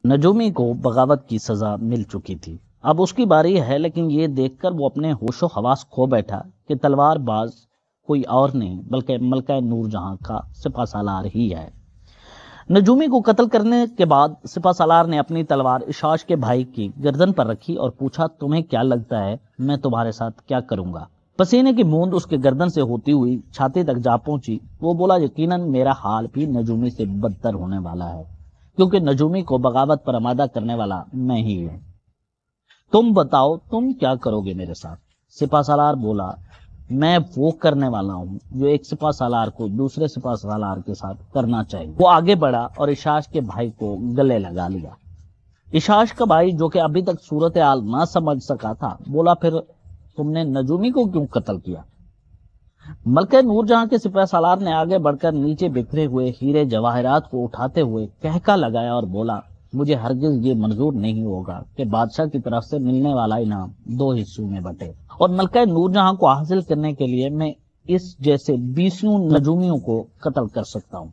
نجومی کو بغاوت کی سزا مل چکی تھی، اب اس کی باری ہے، لیکن یہ دیکھ کر وہ اپنے ہوش و حواس کھو بیٹھا کہ تلوار باز کوئی اور نہیں بلکہ ملکہ نور جہاں کا سپہ سالار ہی ہے۔ نجومی کو قتل کرنے کے بعد سپہ سالار نے اپنی تلوار اشاش کے بھائی کی گردن پر رکھی اور پوچھا، تمہیں کیا لگتا ہے میں تمہارے ساتھ کیا کروں گا؟ پسینے کی بوند اس کے گردن سے ہوتی ہوئی چھاتی تک جا پہنچی۔ وہ بولا، یقیناً میرا حال بھی نجومی سے بدتر ہونے والا ہے، کیونکہ نجومی کو بغاوت پر آمادہ کرنے والا میں ہی ہوں۔ تم بتاؤ تم کیا کرو گے میرے ساتھ؟ سپہ سالار بولا، میں وہ کرنے والا ہوں جو ایک سپہ سالار کو دوسرے سپہ سالار کے ساتھ کرنا چاہیے۔ وہ آگے بڑھا اور اشاش کے بھائی کو گلے لگا لیا۔ اشاش کا بھائی جو کہ ابھی تک صورتحال نہ سمجھ سکا تھا بولا، پھر تم نے نجومی کو کیوں قتل کیا؟ ملکہ نور جہاں کے سپہ سالار نے آگے بڑھ کر نیچے بکھرے ہوئے ہیرے جواہرات کو اٹھاتے ہوئے کہکا لگایا اور بولا، مجھے ہرگز یہ منظور نہیں ہوگا کہ بادشاہ کی طرف سے ملنے والا انعام دو حصوں میں بٹے، اور ملکہ نور جہاں کو حاصل کرنے کے لیے میں اس جیسے 20 نجومیوں کو قتل کر سکتا ہوں۔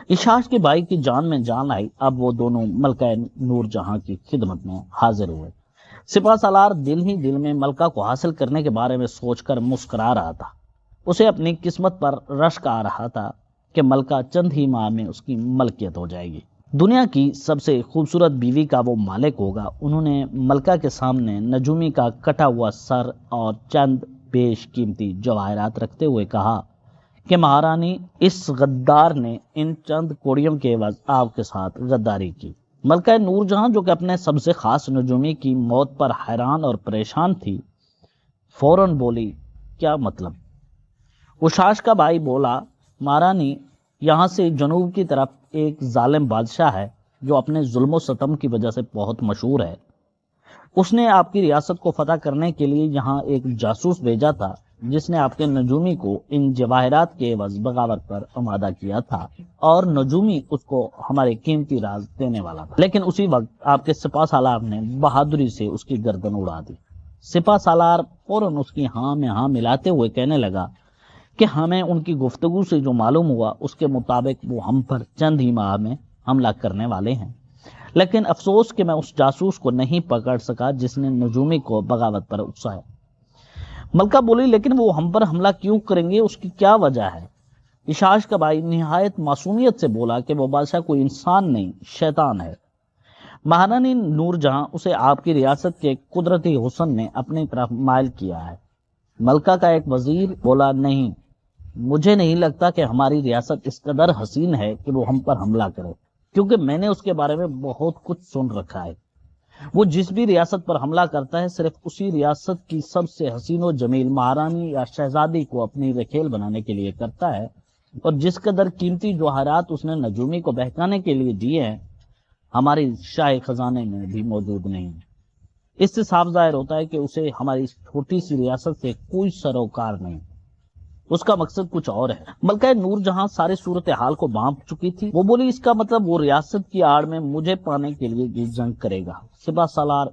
اشاش کے بھائی کی جان میں جان آئی۔ اب وہ دونوں ملکہ نور جہاں کی خدمت میں حاضر ہوئے۔ سپہ سالار دل ہی دل میں ملکہ کو حاصل کرنے کے بارے میں سوچ کر مسکرا رہا تھا۔ اسے اپنی قسمت پر رشک آ رہا تھا کہ ملکہ چند ہی ماہ میں اس کی ملکیت ہو جائے گی، دنیا کی سب سے خوبصورت بیوی کا وہ مالک ہوگا۔ انہوں نے ملکہ کے سامنے نجومی کا کٹا ہوا سر اور چند بیش قیمتی جواہرات رکھتے ہوئے کہا کہ مہارانی، اس غدار نے ان چند کوڑیوں کے عوض آپ کے ساتھ غداری کی۔ ملکہ نور جہاں جو کہ اپنے سب سے خاص نجومی کی موت پر حیران اور پریشان تھی، فوراً بولی، کیا مطلب؟ اشاش کا بھائی بولا، مہارانی، یہاں سے جنوب کی طرف ایک ظالم بادشاہ ہے جو اپنے ظلم و ستم کی وجہ سے بہت مشہور ہے۔ اس نے آپ کی ریاست کو فتح کرنے کے لیے یہاں ایک جاسوس بھیجا تھا جس نے آپ کے نجومی کو ان جواہرات کے عوض بغاوت پر آمادہ کیا تھا، اور نجومی اس کو ہمارے قیمتی راز دینے والا تھا، لیکن اسی وقت آپ کے سپہ سالار نے بہادری سے اس کی گردن اڑا دی۔ سپہ سالار فوراً اس کی ہاں میں ہاں ملاتے ہوئے کہنے لگا کہ ہمیں ان کی گفتگو سے جو معلوم ہوا اس کے مطابق وہ ہم پر چند ہی ماہ میں حملہ کرنے والے ہیں، لیکن افسوس کہ میں اس جاسوس کو نہیں پکڑ سکا جس نے نجومی کو بغاوت پر اکسایا۔ ملکہ بولی، لیکن وہ ہم پر حملہ کیوں کریں گے؟ اس کی کیا وجہ ہے؟ اشاش کا بھائی نہایت معصومیت سے بولا کہ وہ بادشاہ کوئی انسان نہیں، شیطان ہے۔ مہارانی نور جہاں اسے آپ کی ریاست کے قدرتی حسن نے اپنی طرف مائل کیا ہے۔ ملکہ کا ایک وزیر بولا، نہیں، مجھے نہیں لگتا کہ ہماری ریاست اس قدر حسین ہے کہ وہ ہم پر حملہ کرے، کیونکہ میں نے اس کے بارے میں بہت کچھ سن رکھا ہے۔ وہ جس بھی ریاست پر حملہ کرتا ہے صرف اسی ریاست کی سب سے حسین و جمیل مہارانی یا شہزادی کو اپنی رکھیل بنانے کے لیے کرتا ہے، اور جس قدر قیمتی جواہرات اس نے نجومی کو بہکانے کے لیے دیے ہیں ہماری شاہی خزانے میں بھی موجود نہیں ہے۔ اس سے صاف ظاہر ہوتا ہے کہ اسے ہماری چھوٹی سی ریاست سے کوئی سروکار نہیں، اس کا مقصد کچھ اور ہے۔ ملکہ نور جہاں سارے صورتحال کو بانپ چکی تھی، وہ بولی، اس کا مطلب وہ ریاست کی آڑ میں مجھے پانے کے لیے بھی جنگ کرے گا۔ سپہ سالار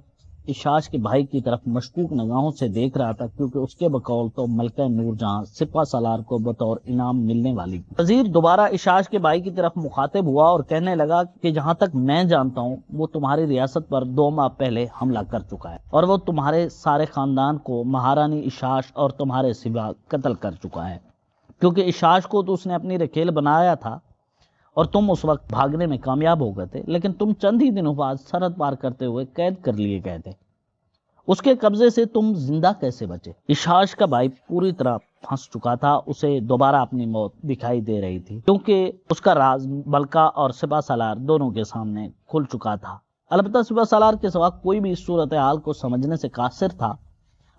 اشاش کے بھائی کی طرف مشکوک نگاہوں سے دیکھ رہا تھا، کیونکہ اس کے بقول تو ملکہ نور جہاں سپہ سالار کو بطور انعام ملنے والی تھی۔ وزیر دوبارہ اشاش کے بھائی کی طرف مخاطب ہوا اور کہنے لگا کہ جہاں تک میں جانتا ہوں وہ تمہاری ریاست پر 2 ماہ پہلے حملہ کر چکا ہے، اور وہ تمہارے سارے خاندان کو مہارانی اشاش اور تمہارے سوا قتل کر چکا ہے، کیونکہ اشاش کو تو اس نے اپنی رکھیل بنایا تھا اور تم اس وقت بھاگنے میں کامیاب ہو گئے تھے، لیکن تم چند ہی دنوں بعد سرحد پار کرتے ہوئے قید کر لیے گئے تھے۔ اس کے قبضے سے تم زندہ کیسے بچے؟ اشاش کا بھائی پوری طرح پھنس چکا تھا، اسے دوبارہ اپنی موت دکھائی دے رہی تھی، کیونکہ اس کا راز ملکہ اور سپہ سالار دونوں کے سامنے کھل چکا تھا۔ البتہ سپہ سالار کے سوا کوئی بھی اس صورتحال کو سمجھنے سے قاصر تھا۔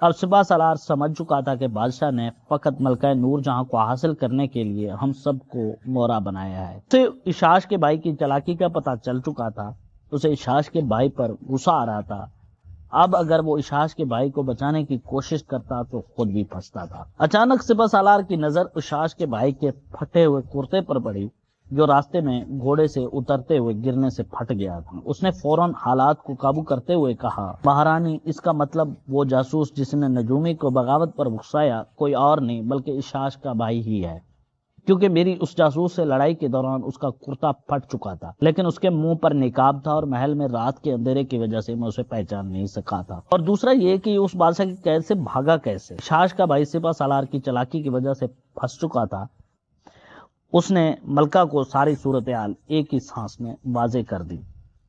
اب سپہ سالار سمجھ چکا تھا کہ بادشاہ نے فقط ملکہ نور جہاں کو حاصل کرنے کے لیے ہم سب کو مورا بنایا ہے۔ اسے اشاش کے بھائی کی چالاکی کا پتہ چل چکا تھا، اسے اشاش کے بھائی پر غصہ آ رہا تھا۔ اب اگر وہ اشاش کے بھائی کو بچانے کی کوشش کرتا تو خود بھی پھنستا تھا۔ اچانک سپہ سالار کی نظر اشاش کے بھائی کے پھٹے ہوئے کرتے پر پڑی، جو راستے میں گھوڑے سے اترتے ہوئے گرنے سے پھٹ گیا تھا۔ اس نے فوراً حالات کو قابو کرتے ہوئے کہا، مہارانی، اس کا مطلب وہ جاسوس جس نے نجومی کو بغاوت پر اکسایا کوئی اور نہیں بلکہ اشاش کا بھائی ہی ہے۔ کیونکہ میری اس جاسوس سے لڑائی کے دوران اس کا کرتا پھٹ چکا تھا، لیکن اس کے منہ پر نقاب تھا اور محل میں رات کے اندھیرے کی وجہ سے میں اسے پہچان نہیں سکا تھا۔ اور دوسرا یہ کہ اس بادشاہ کی قید سے بھاگا کیسے۔ شاش کا بھائی سپہ سالار کی چالاکی کی وجہ سے پھنس چکا تھا۔ اس نے ملکہ کو ساری صورتحال ایک ہی سانس میں واضح کر دی۔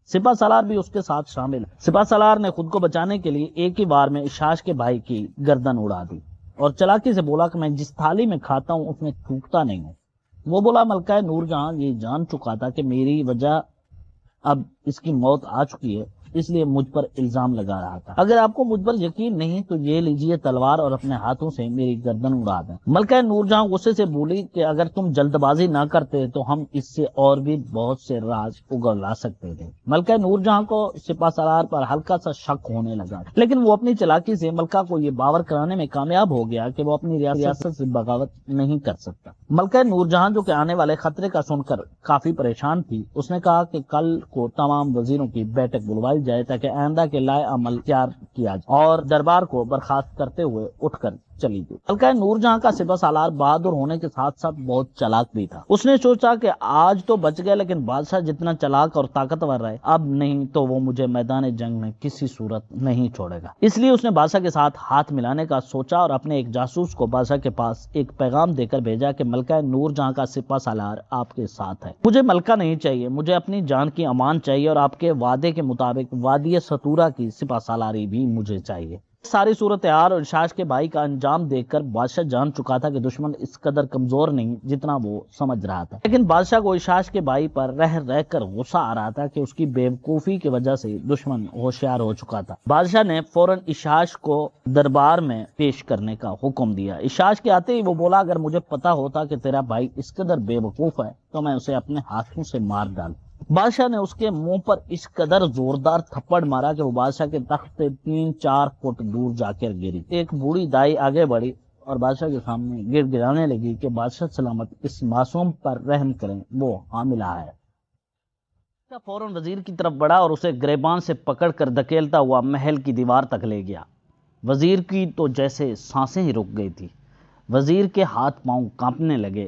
سپہ سالار بھی اس کے ساتھ شامل۔ سپہ سالار نے خود کو بچانے کے لیے ایک ہی بار میں شاش کے بھائی کی گردن اڑا دی اور چالاکی سے بولا کہ میں جس تھالی میں کھاتا ہوں اس میں تھوکتا نہیں ہوں۔ وہ بولا ملکہ نور جہاں یہ جان چکا تھا کہ میری وجہ اب اس کی موت آ چکی ہے، اس لیے مجھ پر الزام لگا رہا تھا۔ اگر آپ کو مجھ پر یقین نہیں تو یہ لیجئے تلوار اور اپنے ہاتھوں سے میری گردن اڑا دیں۔ ملکہ نور جہاں غصے سے بولی کہ اگر تم جلد بازی نہ کرتے تو ہم اس سے اور بھی بہت سے راز اگلا سکتے تھے۔ ملکہ نور جہاں کو سپہ سالار پر ہلکا سا شک ہونے لگا، لیکن وہ اپنی چالاکی سے ملکہ کو یہ باور کرانے میں کامیاب ہو گیا کہ وہ اپنی ریاست سے بغاوت نہیں کر سکتا۔ ملکہ نور جہاں جو کہ آنے والے خطرے کا سن کر کافی پریشان تھی، اس نے کہا کہ کل کو تمام وزیروں کی بیٹھک بلوائی جائے تاکہ آئندہ کے لائے عمل تیار کیا جائے، اور دربار کو برخاست کرتے ہوئے اٹھ کر چلی گئی۔ ملکہ نور جہاں کا سپہ سالار بہادر ہونے کے ساتھ ساتھ بہت چالاک بھی تھا۔ اس نے سوچا کہ آج تو بچ گئے، لیکن بادشاہ جتنا چالاک اور طاقتور رہے اب نہیں تو وہ مجھے میدان جنگ میں کسی صورت نہیں چھوڑے گا۔ اس لیے اس نے بادشاہ کے ساتھ ہاتھ ملانے کا سوچا اور اپنے ایک جاسوس کو بادشاہ کے پاس ایک پیغام دے کر بھیجا کہ ملکہ نور جہاں کا سپہ سالار آپ کے ساتھ ہے۔ مجھے ملکہ نہیں چاہیے، مجھے اپنی جان کی امان چاہیے، اور آپ کے وعدے کے مطابق وادی ستورہ کی سپہ سالاری بھی مجھے چاہیے۔ ساری صورتحال اور شاش کے بھائی کا انجام دیکھ کر بادشاہ جان چکا تھا کہ دشمن اس قدر کمزور نہیں جتنا وہ سمجھ رہا تھا، لیکن بادشاہ کو شاش کے بھائی پر رہ کر غصہ آ رہا تھا کہ اس کی بے وقوفی کی وجہ سے دشمن ہوشیار ہو چکا تھا۔ بادشاہ نے فوراً اشاش کو دربار میں پیش کرنے کا حکم دیا۔ اشاش کے آتے ہی وہ بولا اگر مجھے پتا ہوتا کہ تیرا بھائی اس قدر بے وقوف ہے تو میں اسے اپنے ہاتھوں سے مار ڈال۔ بادشاہ نے اس کے منہ پر اس قدر زوردار تھپڑ مارا کہ وہ بادشاہ کے تخت سے 3-4 فٹ دور جا کر گری۔ ایک بوڑھی دائی آگے بڑھی اور بادشاہ کے سامنے گر گرانے لگی کہ بادشاہ سلامت اس معصوم پر رحم کریں، وہ حاملہ ہے۔ فوراً وزیر کی طرف بڑھا اور اسے گریبان سے پکڑ کر دھکیلتا ہوا محل کی دیوار تک لے گیا۔ وزیر کی تو جیسے سانسیں ہی رک گئی تھی۔ وزیر کے ہاتھ پاؤں کانپنے لگے۔